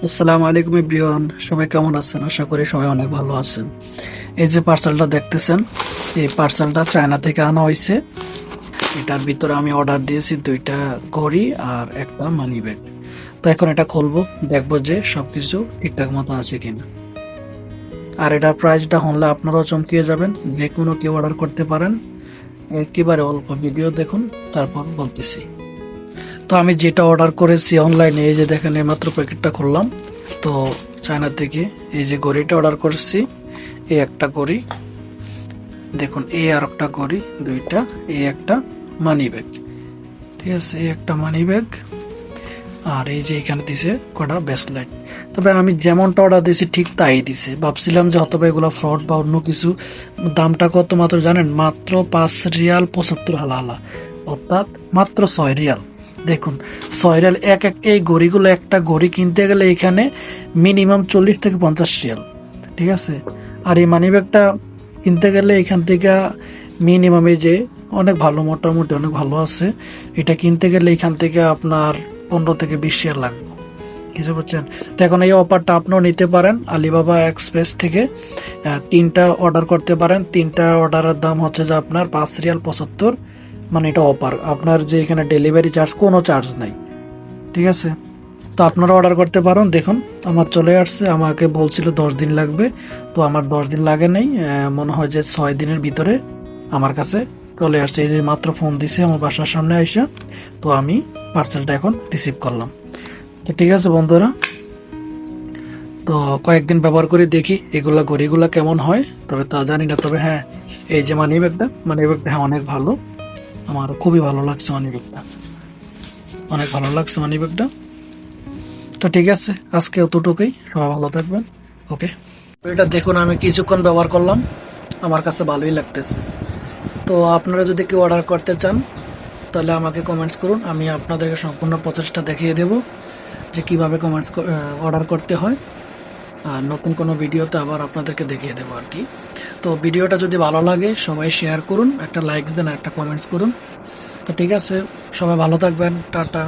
আসসালামু আলাইকুম এভরিওয়ান, সবাই কেমন আছেন? আশা করি সবাই অনেক ভালো আছেন। এই যে পার্সেলটা দেখতেছেন, এই পার্সেলটা চায়না থেকে আনা হয়েছে। এটার ভিতরে আমি অর্ডার দিয়েছি 2টা ঘড়ি আর একটা মানি ব্যাগ। তো এখন এটা খুলবো, দেখবো যে সবকিছু ঠিকঠাক মতো আছে কিনা। আর এটার প্রাইসটা হলে আপনারাও চমকিয়ে যাবেন, যে কোনো কেউ অর্ডার করতে পারেন। একেবারে অল্প ভিডিও দেখুন, তারপর বলতেছি। তো আমি যেটা অর্ডার করেছি অনলাইনে, এই যে দেখেন এইমাত্র প্যাকেটটা খুললাম। তো চায়না থেকে এই যে ঘড়িটা অর্ডার করেছি, এই একটা ঘড়ি দেখুন, এই আর একটা ঘড়ি, দুইটা, এই একটা মানি ব্যাগ, ঠিক আছে, এই একটা মানি ব্যাগ। আর এই যে এখানে দিছে কটা ব্রেসলেট। তবে আমি যেমনটা অর্ডার দিয়েছি ঠিক তাই দিছে। ভাবছিলাম যে হয়তো এগুলো ফ্রড বা অন্য কিছু। দামটা কত মাত্র জানেন? মাত্র 5 রিয়াল 75 হালালা, অর্থাৎ মাত্র 6 রিয়াল। দেখুন, 6 রিয়াল। এই ঘড়িগুলো, একটা ঘড়ি কিনতে গেলে এখানে মিনিমাম 40 থেকে 50 রিয়াল, ঠিক আছে। আর এই মানি ব্যাগটা কিনতে গেলে এখান থেকে মিনিমাম, এই যে অনেক ভালো, মোটামুটি অনেক ভালো আছে। এটা কিনতে গেলে এখান থেকে আপনার 15 থেকে 20 রিয়াল লাগবে, কিছু বুঝছেন। তো এখন এই অফারটা আপনিও নিতে পারেন আলিবাবা এক্সপ্রেস থেকে। 3টা অর্ডার করতে পারেন। 3টা অর্ডারের দাম হচ্ছে যে আপনার 5 রিয়াল 75, মানে এটা অফার। আপনার যে এখানে ডেলিভারি চার্জ, কোনো চার্জ নাই, ঠিক আছে। তো আপনারা অর্ডার করতে পারেন। দেখুন, আমার চলে আসছে। আমাকে বলছিল 10 দিন লাগবে, তো আমার 10 দিন লাগে নাই, মনে হয় যে 6 দিনের ভিতরে আমার কাছে চলে আসছে। এই যে মাত্র ফোন দিছে আমার বাসার সামনে আইসা। তো আমি পার্সেলটা এখন রিসিভ করলাম। তো ঠিক আছে বন্ধুরা, তো কয়েকদিন ব্যবহার করে দেখি এগুলা ঘড়িগুলা কেমন হয়। তবে তা জানি না। তবে হ্যাঁ, এই যে মানি ব্যাগটা হ্যাঁ অনেক ভালো। আমার খুবই ভালো লাগছে মানি ব্যাগটা, অনেক ভালো লাগছে মানি ব্যাগটা। তো ঠিক আছে, আজকে অতটুকুই। সবাই ভালো থাকবেন। ওকে। এটা দেখুন, আমি কিছুক্ষণ ব্যবহার করলাম, আমার কাছে ভালোই লাগতেছে। তো আপনারা যদি কেউ অর্ডার করতে চান তাহলে আমাকে কমেন্টস করুন, আমি আপনাদেরকে সম্পূর্ণ প্রসেসটা দেখিয়ে দেব যে কিভাবে অর্ডার করতে হয়। আর নতুন কোনো ভিডিওতে আবার আপনাদেরকে দেখিয়ে দেবো আর কি। তো ভিডিওটা যদি ভালো লাগে সবাই শেয়ার করুন, একটা লাইক দেন আর একটা কমেন্টস করুন। তো ঠিক আছে, সবাই ভালো থাকবেন। টাটা।